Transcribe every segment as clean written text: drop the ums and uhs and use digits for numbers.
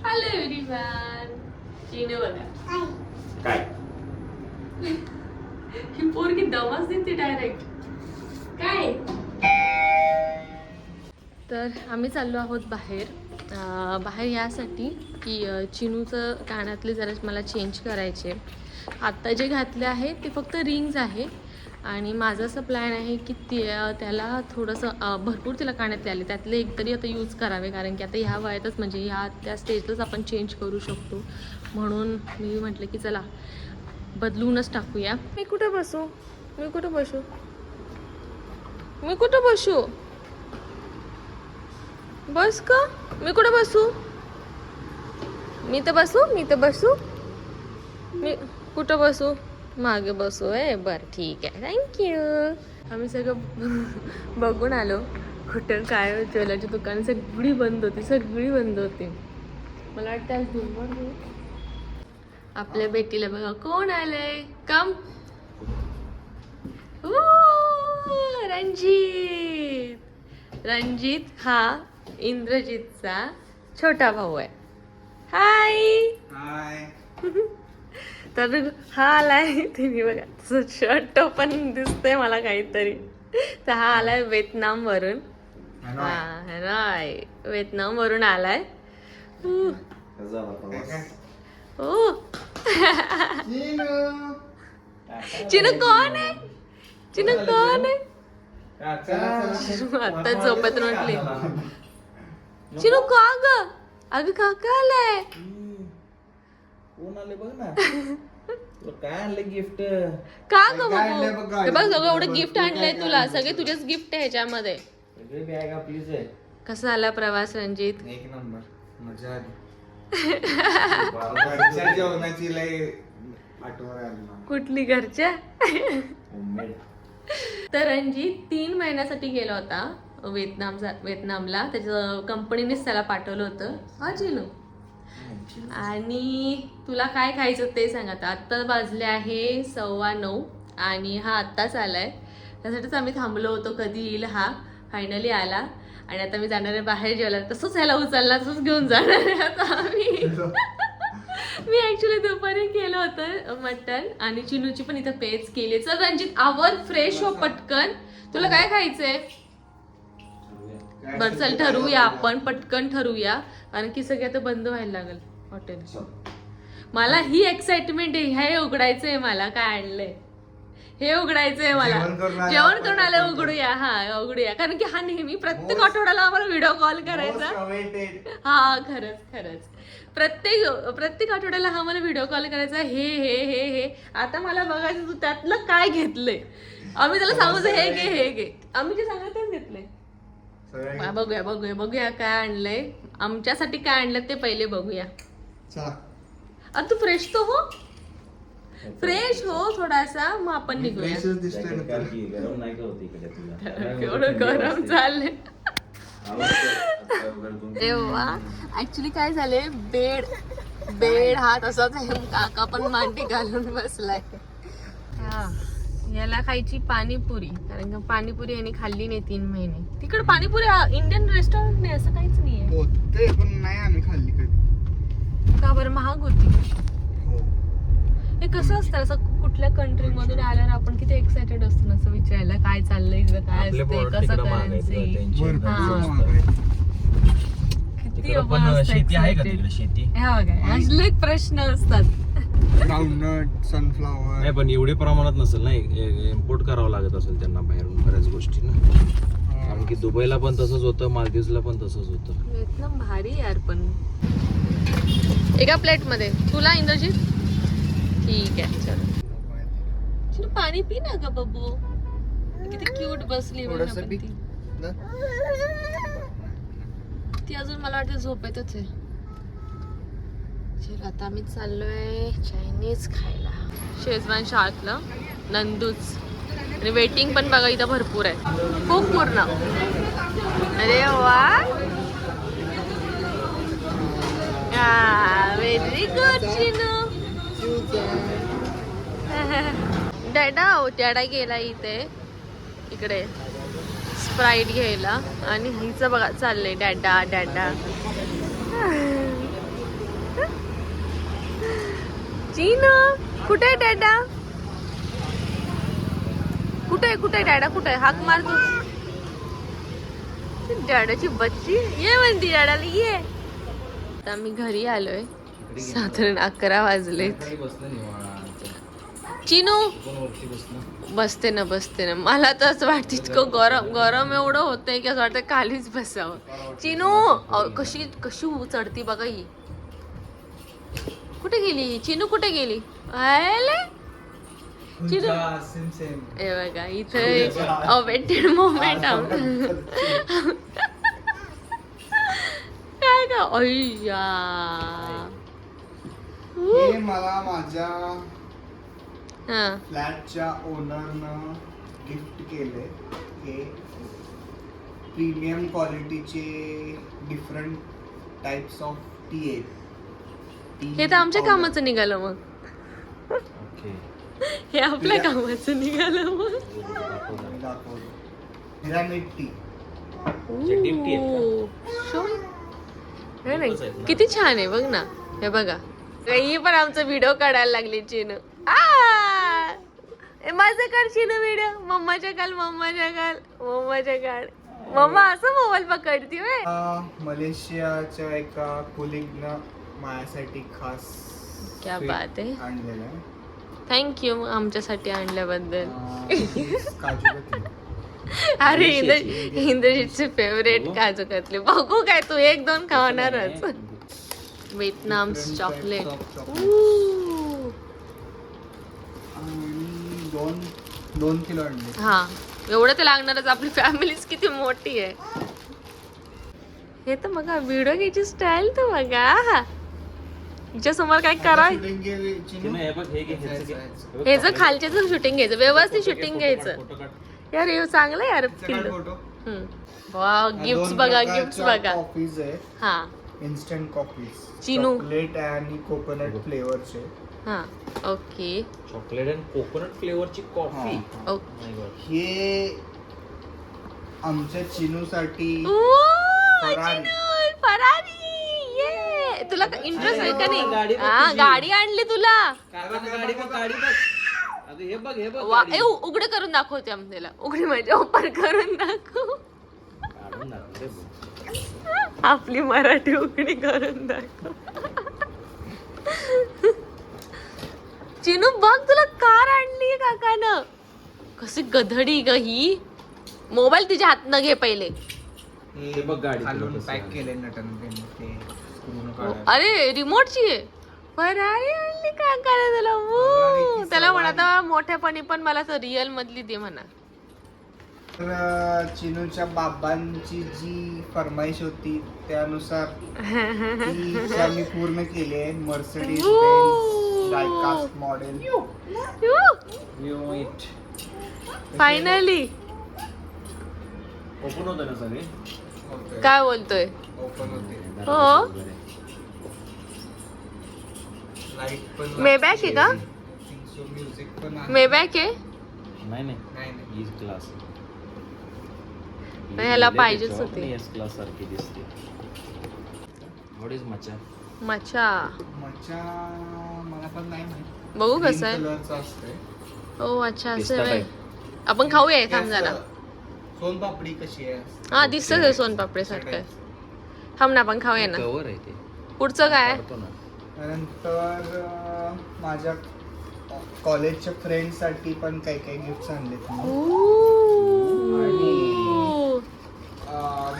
Hello everyone. Chinu बघा काय ही पोरगी दमाच देते डायरेक्ट. काय तर आम्ही चाललो आहोत बाहेर. बाहेर यासाठी की चिनूचं कानातले जरा मला चेंज करायचे. आत्ता जे घातले आहे ते फक्त रिंग्स आहे आणि माझं असं प्लॅन आहे की त्याला थोडंसं भरपूर तिला कानातले आले त्यातले एक तरी आता यूज करावे, कारण की आता ह्या वयातच म्हणजे ह्या त्या स्टेजलाच आपण चेंज करू शकतो. म्हणून मी म्हटलं की चला बदलूनच टाकूया. मी कुठं बसू मी कुठं बसू मी कुठं बसू बस का मी कुठं बसू मी तर बसू मी कुठं बसू मागे बसू आहे. बरं ठीक आहे, थँक्यू. आम्ही सगळं बघून आलो कुठं काय ज्वेलरीची दुकानं सगळी बंद होती. मला वाटतं आज दुर्बळ आपल्या बेटीला बघा कोण आलंय. कम रणजित हा इंद्रजितचा छोटा भाऊ आहे. हाय. तर हा आलाय तुम्ही बघा तसं शर्ट पण दिसतंय मला काहीतरी. तर हा आलाय व्हिएतनाम वरून. व्हिएतनाम वरून आलाय. चिनू कोण आहे आता झोपेत म्हटली. चिनू का ग अगं काका आलाय. कोण आले बघ ना. काय आणलं गिफ्ट का ग बघू बघ सगळं एवढं गिफ्ट आणलंय तुला. सगळे तुझेच गिफ्ट आहे ह्याच्यामध्ये. बॅग आपलीच आहे. कसा आला प्रवास रणजित. एक नंबर मजा आली. घरच्या जेवणाची लय आठवण आली. कुठली घरच्या. तर रणजित 3 महिन्यासाठी गेला होता व्हिएतनामला. त्याचं कंपनीनेच त्याला पाठवलं होतं. हा चिनू. आणि तुला काय खायचं ते सांग. आता वाजले आहे 9:15 आणि हा आत्ताच आलाय. त्यासाठीच आम्ही थांबलो होतो कधी येईल हा. फायनली आला आणि आता मी जाणार आहे बाहेर जेवायला. तसंच ह्याला उचलला तसंच घेऊन जाणार आहे आता आम्ही. मी ऍक्च्युली दुपारी केलं होतं मटन आणि चिनूची पण इथं पेज केली. चल रणजित आवर फ्रेश हो पटकन. तुला काय खायचंय. बरं चल ठरवूया आपण पटकन ठरवूया, कारण की सगळं आता बंद व्हायला लागल हॉटेल. मला ही एक्साइटमेंट आहे. हे उघडायचंय मला. काय आणलंय हे उघडायचंय मला. जेवण करून आलं उघडूया. हा उघडूया, कारण की हा नेहमी प्रत्येक आठवड्याला आम्हाला व्हिडिओ कॉल करायचा. हा खरंच प्रत्येक आठवड्याला हा मला व्हिडिओ कॉल करायचा. हे आता मला बघायचं तू त्यातलं काय घेतलंय. आम्ही त्याला सांगू हे घे आम्ही जे सांगत तेच घेतलंय. बघूया काय आणलंय. आमच्यासाठी काय आणलं ते पहिले बघूया. तू फ्रेश तो हो. फ्रेश हो थोडासा, मग आपण निघूया. एवढं गरम झालंय. तेव्हा ऍक्च्युली काय झालंय, बेड हा तसाच आहे. काका पण मांडी घालून बसलाय. हा याला खायची पाणीपुरी, कारण का पाणीपुरी यांनी खाल्ली नाही 3 महिने. तिकडे पाणीपुरी इंडियन रेस्टॉरंट नाही असं काहीच नाहीये. पण नाही आम्ही खाल्ली कधी. का बरं महाग होती. हे कसं असतं असं कुठल्या कंट्री मधून आल्यावर आपण किती एक्साइटेड असतो ना असं विचारायला काय चाललंय इथं, काय असते, कसं करायचं. शेती असले प्रश्न असतात. ग्राउंडनट सनफ्लावर नाही, पण एवढे प्रमाणात नसेल ना. इम्पोर्ट करावं लागत असेल त्यांना बाहेरून बऱ्याच गोष्टी ना. कारण की दुबईला पण तसंच होतं, मालदीवला पण तसंच होतं. व्हिएतनाम भारी यार. पण एका प्लेट मध्ये तुला इंद्रजित. ठीक आहे चलो. पाणी पी ना ग बब्बू. किती क्यूट बसली ती अजून. मला वाटतं झोपेतच आहे. चल आता आम्ही चाललोय चायनीज खायला. शेजवान शार्कला नंदूच. आणि वेटिंग पण बघा इथं भरपूर आहे, खूप पूर्ण. अरे वा व्हेरी गुड चिनू. डॅडा गेला इकडे स्प्राईट घ्यायला. आणि हिचं बघा चाललंय डॅडा. चिनू कुठे आहे डॅडा? कुठे डॅडा कुठे? हाक मार तू. डॅडाची बच्ची ये म्हणती डॅडाला ये. आता मी घरी आलोय. साधारण 11 वाजलेत. चिनू बसते ना मला तर असं वाटतं इतकं गरम एवढं होतंय की असं वाटतं खालीच बसावं. चिनू कशी चढती बघा ही. कुठे गेली चिनू? कुठे गेली? चिनू हे बघा इथं अवेटेड मोमेंट काय का अय्या. हे मला माझ्या हा फ्लॅटच्या ओनरनं गिफ्ट केले. हे प्रीमियम क्वालिटीचे डिफरंट टाइप्स ऑफ टी आहेत. हे तर आमच्या कामाचं निघालं मग. ओके. हे आपल्या कामाचं निघालं मग. Pyramid T. किती छान आहे बघ ना. हे बघा ही पण आमचा व्हिडिओ काढायला लागली चिनू. माझं काढ चिनू व्हिडिओ. मम्माच्या काल मम्मा असं मोबाईल पकडती होय. मलेशियाच्या एका कोलिगनं माझ्यासाठी खास क्या बात आहे. आणलेलं आहे. थँक्यू आमच्यासाठी आणल्याबद्दल. काजू कतली. अरे इंद्रजीतचे फेवरेट काजू कतली. बघू काय तू 1-2 खावणारच. Vietnam chocolate. आणि 2 किलो आणले. हा एवढं ते लागणारच. आपली फॅमिलीच किती मोठी आहे. हे तर बघा व्हिडिओ घ्यायची स्टाईल तर बघा. हिच्या समोर काय कराय. हे जर खालच्याच शूटिंग घ्यायचं व्यवस्थित शूटिंग घ्यायचं. यार हे चांगलं यार फिल्ड. वाव गिफ्ट्स बघा कॉफीज आहे. हा इन्स्टंट कॉफीज. चिनू चॉकलेट आणि कोकोनट फ्लेवरचे. हा ओके. चॉकलेट अँड कोकोनट फ्लेवरची कॉफी. ओके. हे आमच्या चिनूसाठी फरारी. ये तुला इंटरेस्ट आहे का नाही? हा गाडी आणली तुला. उघडे करून दाखवते आम्हाला. उघडी म्हणजे ओपन करून दाखव. आपली मराठी उघडी करून दाखव. चिनू बघ तुला कार आणली काकानं. कशी गधडी ग ही. मोबाईल तिच्या हातनं घे पहिले. पॅक केले नटन ते. अरे रिमोटची आहे. फरारी आणली काकाने तुला. त्याला म्हणा आता मोठ्यापणी पण मला रिअल मधली दे म्हणा. तर चिनूच्या बाबांची जी फरमाईश होती त्यानुसार ती आम्ही पूर्ण केली आहे. Mercedes Benz diecast model. Finally open होतं ना सगळे. काय बोलतोय. ओपन होते. हो लाईट पण मेबॅक आहे का? म्युझिक पण आहे. मेबॅक आहे. नाही नाही. क्लास. ह्याला पाहिजेच होते. एस क्लास सारखी दिसते. व्हॉट इज मचा? मच्छा मला पण नाही माहित. बघू कसं आहे. कलरचा असते. हो अच्छा असं आहे. आपण खाऊया थांब जरा. सोनपापडी कशी आहे? हा दिसतच आहे सोनपापडी सारखं. थांब ना आपण खाऊया ना. कवर आहे ते. पुढचं काय? त्यानंतर माझ्या कॉलेजच्या फ्रेंड्ससाठी पण काही काही गिफ्ट्स आणलेत मी.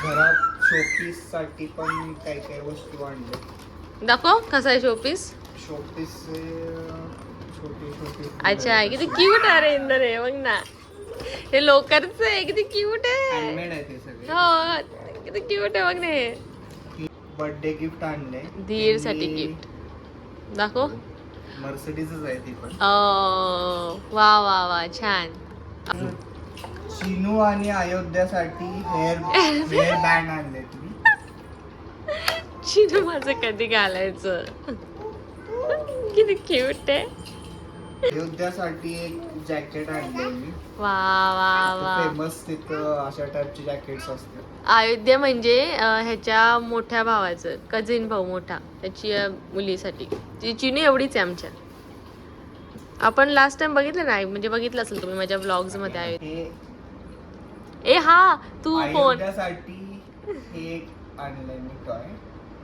घरात शोपीस साठी पण काही काही वस्तू आणले. दाखव कसा आहे शोपीस. शोपीस छोटे. अच्छा किती क्यूट आहे रे इंदर आहे बघ ना. हे लोकरच आहे किती क्यूट आहे. हँडमेड आहे ते सगळे. हो किती क्यूट आहे बघ ना. हे बर्थडे गिफ्ट आणले. धीर साठी गिफ्ट दाखव. मर्सिडीजच आहे ती पण. वा वा वा छान. चिनू आणि अयोध्यासाठी हेअर बँड आणले तुम्ही. चिनू माझं कधी घालायचं. किती क्यूट आहे. अयोध्यासाठी एक जॅकेट आणले मी. वा वा वा. फेमस तिथं अशा टाइपचे जॅकेट्स असतात. अयोध्या म्हणजे ह्याच्या मोठ्या भावाचं कझिन भाऊ मोठा त्याची मुलीसाठी. ती चिनू एवढीच आहे आमच्या. आपण लास्ट टाइम बघितलं नाही, म्हणजे बघितलं असेल तुम्ही माझ्या व्लॉग्स मध्ये आहे. हे ए हा तू कोण? आयुष्यासाठी हे एक आणलंय मी टॉय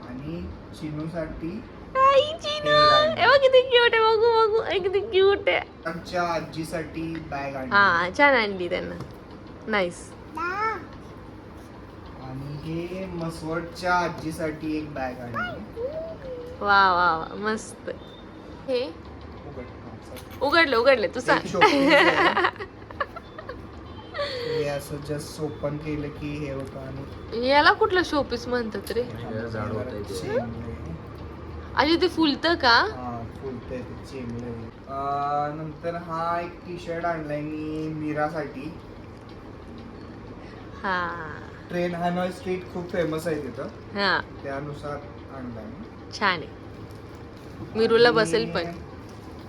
आणि चिनूसाठी आई चिनू, ए बघ किती क्यूट आहे, बघू बघू, ए किती क्यूट आहे. आमच्या आजीसाठी बॅग आणली हा छान आणली त्यांना, नाईस. आणि हे मसवडच्या आजीसाठी एक बॅग आणली. वा वा वा मस्त. हे उघड, हा, चल. उघडले तू एक सांग. showpiece आहे. हे असं जस्ट ओपन केलं की हे होतं आणि याला कुठलं शोपीस म्हणतात रे? झाड होतंय ते. चेंबले. अरे ते फुलतं का? हा, फुलतंय ते चेंबले. नंतर हा एक टी शर्ट आणलाय मी मीरासाठी. हा ट्रेन हॅनॉय स्ट्रीट खूप फेमस आहे तिथं, हा त्यानुसार आणलाय मी. छान आहे. मिरूला बसेल पण.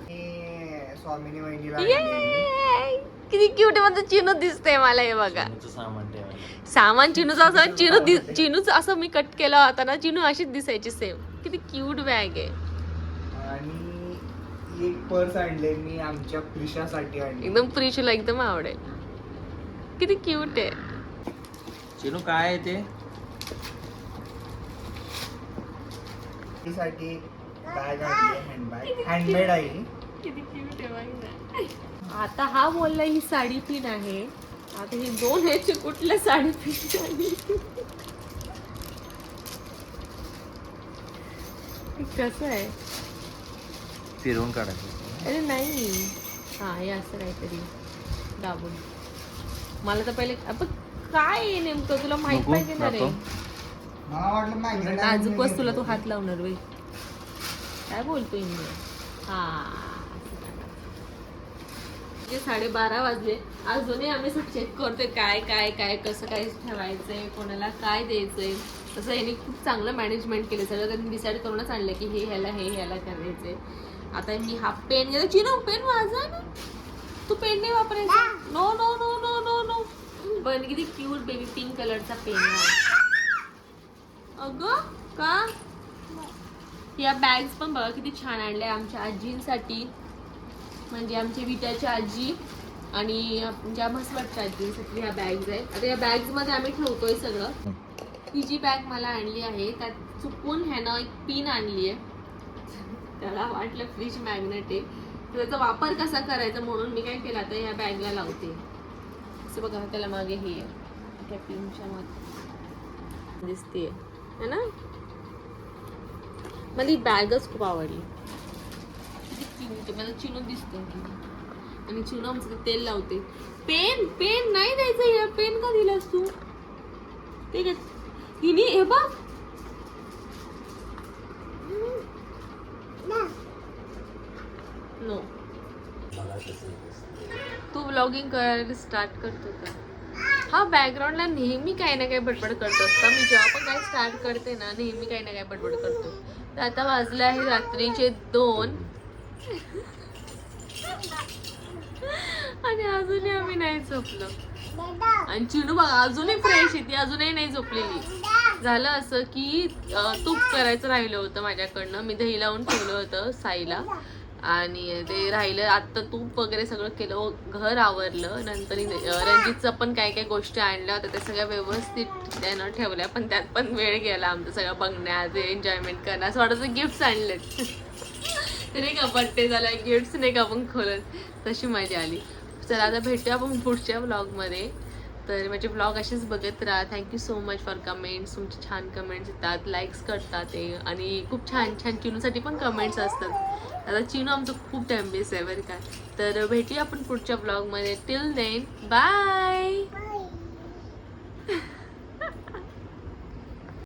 हे स्वामिनी वहिनीला आणलंय मी. ये! किती क्यूट आहे माझं चिनू दिसतंय मला, हे बघा. चिनूचं सामान ठेवायला. सामान चिनूचं असं चिनूचं असं मी कट केला होता ना, चिनू अशीच दिसायची सेम. किती क्यूट बॅग आहे. आणि एक पर्स आणले मी आमच्या प्रिशासाठी आणली. एकदम प्रिशूला एकदम आवडेल. किती क्यूट आहे. चिनू काय आहे ते? साठी बॅग आणली, हँडबॅग, हँडमेड आहे ही. किती क्यूट आहे बघ ना. आता हा बोलला ही साडी पिन आहे. आता ही दोन ह्याची कुठल्या साडी पिन आहे? कसं आहे? फिरवून काढायचं. अरे नाही, हा हे असं काहीतरी दाबून. मला तर पहिले आपण काय आहे नेमकं तुला माहित नको, पाहिजे ना रे. नको. मला वाटलं magnet नाजूक आणून वस्तूला तू घेतलं. हात लावणार वे. काय बोलतोय मी? हा 12:30 वाजले, अजूनही आम्ही चेक करतोय काय काय काय कसं काय ठेवायचंय, कोणाला काय द्यायचंय. तसं यांनी खूप चांगलं मॅनेजमेंट केलं, सगळं त्यांनी डिसाईड करूनच आणलं की हे ह्याला करायचंय. आता मी हा पेन घेतो. चिनू पेन माझा ना, तू पेन नाही वापरायचा. No no no no no no. पण किती क्यूट बेबी पिंक कलरचा पेन आहे. अगं का या बॅग्स पण बघा किती छान आणल्या आमच्या आजींसाठी, म्हणजे आमच्या विट्याच्या आजी आणि आमच्या म्हसवटच्या आजींसाठी ह्या बॅग्स आहेत. आता या बॅग्स मध्ये आम्ही ठेवतोय सगळं. ही जी बॅग मला आणली आहे त्यात चुकून ह्यानं एक पिन आणली आहे. त्याला वाटलं फ्रीज मॅग्नेट आहे, तर त्याचा वापर कसा करायचा म्हणून मी काय केलं, आता ह्या बॅगला लावते. असं बघा त्याला मागे हे आहे, त्या पिनच्या मागे दिसते है ना. मला ही बॅगच खूप आवडली. मला चिनू दिसते आणि चिनू आमचं तेल लावते. पेन पेन नाही द्यायचं, या पेन का दिलास तू? ते का हिनी हे बघ नो. तू व्लॉगिंग करायला स्टार्ट करतो का? हा बॅकग्राऊंडला नेहमी काही ना काही बडबड करत असता. मी जेव्हा पण काही स्टार्ट करते ना, नेहमी काही ना काही बडबड करतो. तर आता वाजले आहे रात्रीचे 2 आणि अजूनही आम्ही नाही झोपलो. आणि चिनू बघा अजूनही फ्रेश आहे, ती अजूनही नाही झोपलेली. झालं असं की तूप करायचं राहिलं होतं माझ्याकडनं, मी दही लावून ठेवलं होतं साईला आणि ते राहिलं. आत्ता तूप वगैरे सगळं केलं, घर आवरलं. नंतर रणजितचं पण काय काय गोष्टी आणल्या होत्या, त्या सगळ्या व्यवस्थित त्यानं ठेवल्या. पण त्यात पण वेळ गेला आमचं सगळं बघण्यात, एन्जॉयमेंट करणं. असं वाटतं गिफ्ट्स आणलेत ते नाही का, बड्डे झाला गिफ्ट्स नाही का आपण खोलत, तशी मजा आली. चला आता भेटूया आपण पुढच्या व्लॉगमध्ये. तर माझे व्लॉग असेच बघत राहा. Thank you so much for comments. तुमचे छान कमेंट्स येतात, लाईक्स करतात ते, आणि खूप छान छान चिनूसाठी पण कमेंट्स असतात. आता चिनू आमचं खूप टाइम बेस आहे बरं का. तर भेटूया आपण पुढच्या व्लॉगमध्ये. Till then bye.